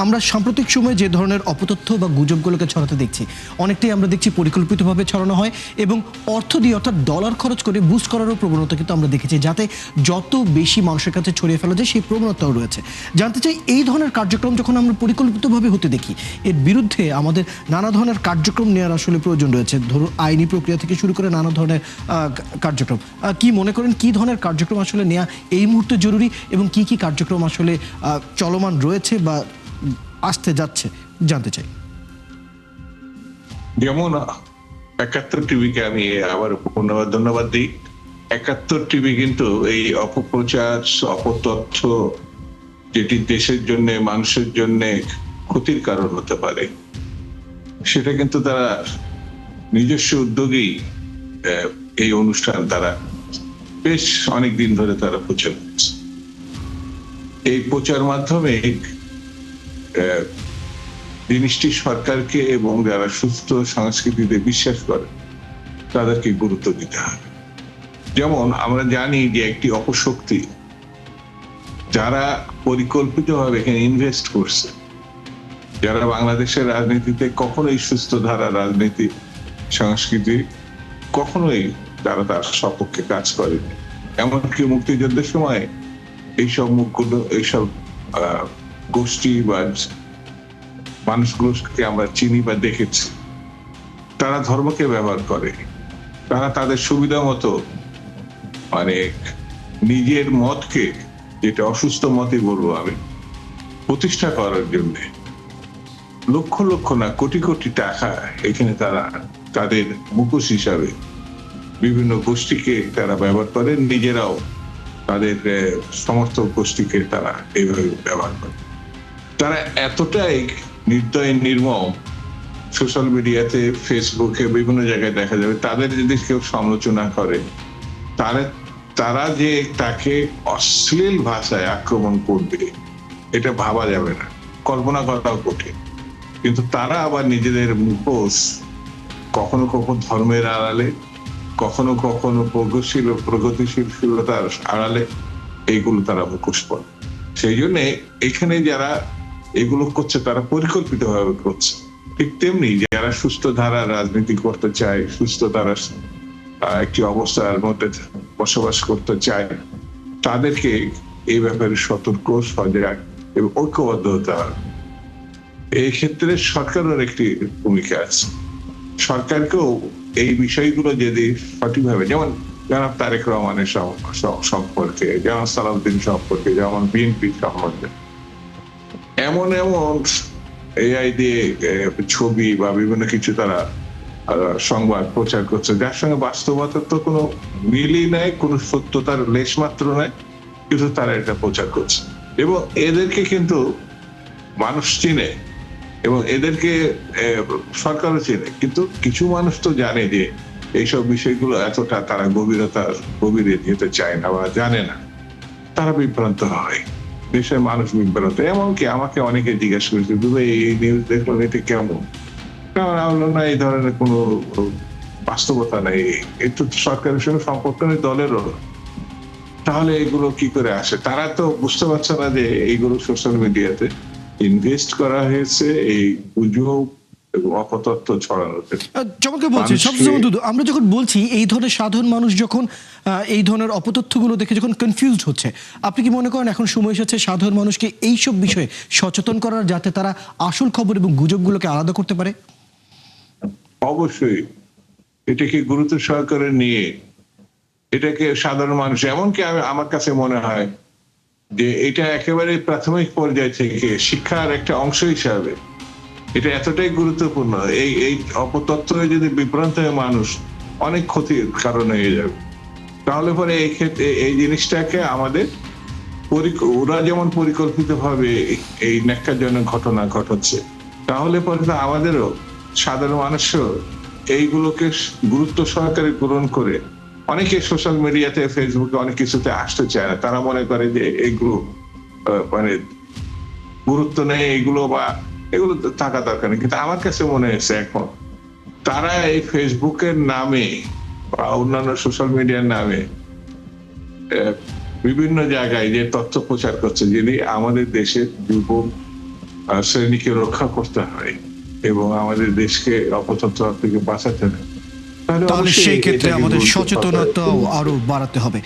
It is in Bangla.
আমরা সাম্প্রতিক সময়ে যে ধরনের অপতথ্য বা গুজবগুলোকে ছড়াতে দেখছি অনেকটাই আমরা দেখছি পরিকল্পিতভাবে ছড়ানো হয় এবং অর্থ দিয়ে অর্থাৎ ডলার খরচ করে বুস্ট করারও প্রবণতা কিন্তু আমরা দেখেছি যাতে যত বেশি মানুষের কাছে ছড়িয়ে ফেলা যায় সেই প্রবণতাও রয়েছে। জানতে চাই এই ধরনের কার্যক্রম যখন আমরা পরিকল্পিতভাবে হতে দেখি এর বিরুদ্ধে আমাদের নানা ধরনের কার্যক্রম নেওয়ার আসলে প্রয়োজন রয়েছে, ধরুন আইনি প্রক্রিয়া থেকে শুরু করে নানা ধরনের কার্যক্রম। কি মনে করেন কি ধরনের কার্যক্রম আসলে নেওয়া এই মুহূর্তে জরুরি এবং কি কি কার্যক্রম আসলে চলমান রয়েছে বা আসতে যাচ্ছে জানতে চাই। যেমন ৭১ টিভিকে আমি আবার ধন্যবাদ দিই। ৭১ টিভি কিন্তু এই অপপ্রচার অপতথ্য যেটি দেশের জন্য মানুষের জন্য ক্ষতির কারণ হতে পারে সেটা কিন্তু তারা নিজস্ব উদ্যোগেই এই অনুষ্ঠান তারা বেশ অনেক দিন ধরে তারা প্রচার করছে। এই প্রচার মাধ্যমে জিনিসটি সরকারকে এবং যারা সুস্থ সংস্কৃতিতে বিশ্বাস করে তাদেরকে গুরুত্ব দিতে হবে। যেমন আমরা জানি যে একটি অপশক্তি যারা পরিকল্পিতভাবে এখানে ইনভেস্ট করছে, যারা বাংলাদেশের রাজনীতিতে কখনোই সুস্থ ধারা রাজনীতি সংস্কৃতি কখনোই তারা তার সপক্ষে কাজ করেনি। এমনকি মুক্তিযুদ্ধের সময় এইসব মুখগুলো এইসব গোষ্ঠী বা মানুষগুলোকে আমরা চিনি বা দেখেছি, তারা ধর্মকে ব্যবহার করে, তারা তাদের সুবিধা মতো মানে নিজের মতকে, যেটা অসুস্থ মতই বলবো আমি, প্রতিষ্ঠা করার জন্য লক্ষ লক্ষ না কোটি কোটি টাকা এখানে তারা তাদের মুখোশ হিসাবে বিভিন্ন গোষ্ঠীকে তারা ব্যবহার করে, নিজেরাও তাদের সমর্থক গোষ্ঠীকে তারা এইভাবে ব্যবহার করে। তারা এতটাই নির্দয় নির্মম, সোশ্যাল মিডিয়াতে ফেসবুকে বিভিন্ন জায়গায় দেখা যাবে তাদের যদি কেউ সমালোচনা করে তারা যে তাকে অশ্লীল ভাষায় আক্রমণ করবে এটা ভাবা যাবে না, কল্পনা করাও কঠিন। কিন্তু তারা আবার নিজেদের মুখোশ কখনো কখনো ধর্মের আড়ালে, কখনো কখনো প্রগতিশীলতার আড়ালে এইগুলো তারা মুখোশ পড়ে। সেই জন্য এখানে যারা এগুলো করছে তারা পরিকল্পিতভাবে করছে। ঠিক তেমনি যারা সুস্থ ধারা রাজনীতি করতে চায়, সুস্থ ধারা একটি অবস্থার মধ্যে বসবাস করতে চায়, তাদেরকে এই ব্যাপারে সতর্ক, সজাগ এবং ঐক্যবদ্ধ হতে হবে। এই ক্ষেত্রে সরকারের একটি ভূমিকা আছে। সরকারকেও এই বিষয়গুলো যদি সঠিকভাবে, যেমন জনাব তারেক রহমানের সম্পর্কে, যেমন সালাউদ্দিন সম্পর্কে, যেমন বিএনপি সম্পর্কে এমন এমন এআই দিয়ে ছবি বা বিভিন্ন কিছু তারা সংবাদ প্রচার করছে যার সঙ্গে বাস্তবতার তো কোনো মিলই নাই, কোনো সত্যতার লেশ মাত্র নাই, কিন্তু তারা এটা প্রচার করছে এবং এদেরকে কিন্তু মানুষ চিনে এবং এদেরকে সরকারও চেনে। কিন্তু কিছু মানুষ তো জানে যে এইসব বিষয়গুলো এতটা তারা গভীরে যেতে চায় না বা জানে না, তারা বিভ্রান্ত হয়, দেশের মানুষ বিভ্রান্ত। এমনকি আমাকে অনেকে জিজ্ঞাসা করেছে, এই নিউজ দেখলাম এটা কেমন? না, এই ধরনের কোনো বাস্তবতা নেই, একটু সরকারের সঙ্গে সম্পর্ক নেই দলেরও, তাহলে এগুলো কি করে আসে? তারা তো বুঝতে পারছে না যে এইগুলো সোশ্যাল মিডিয়াতে ইনভেস্ট করা হয়েছে এই গুজব এবং অপতথ্য ছড়ানোতে। চমৎকার বলছি আমরা যখন বলছি এই ধরনের সাধারণ মানুষ যখন এই ধরনের অপতথ্যগুলো দেখে যখন কনফিউজড হচ্ছে, আপনি কি মনে করেন এখন সময় এসেছে সাধারণ মানুষকে এইসব বিষয়ে সচেতন করার, যাতে তারা আসল খবর এবং গুজবগুলোকে আলাদা করতে পারে? অবশ্যই এটাকে গুরুত্ব সহকারে নিয়ে এটাকে সাধারণ মানুষ, এমনকি আমার কাছে মনে হয় যে এটা একেবারে প্রাথমিক পর্যায় থেকে শিক্ষার একটা অংশ হিসাবে এটা এতটাই গুরুত্বপূর্ণ। এই অপতথ্য যদি বিভ্রান্ত হয়ে মানুষ অনেক ক্ষতির কারণ হয়ে যাবে। তাহলে পরে এই ক্ষেত্রে এই জিনিসটাকে আমাদের ওরা যেমন পরিকল্পিতভাবে এই ন্যাক্কারজনক ঘটনা ঘটাচ্ছে, তাহলে পরে তো আমাদেরও সাধারণ মানুষও এইগুলোকে গুরুত্ব সহকারে গ্রহণ করে, অনেকে সোশ্যাল মিডিয়াতে ফেসবুকে অনেক কিছুতে আসতে চায় না, তারা মনে করে যে এগুলো মানে গুরুত্ব নেই, এগুলো বা এগুলো থাকা দরকার নেই। কিন্তু আমার কাছে মনে হয়েছে এখন তারা এই ফেসবুকের নামে বা অন্যান্য সোশ্যাল মিডিয়ার নামে বিভিন্ন জায়গায় যে তথ্য প্রচার করছে, যিনি আমাদের দেশের যুব শ্রেণীকে রক্ষা করতে হয় এবং আমাদের দেশকে অপতৎপর থেকে বাঁচাতে হয়, তাহলে অবশ্যই সেই ক্ষেত্রে এটাকে আমাদের গুরুত্ব সচেতনতাও আরো বাড়াতে হবে।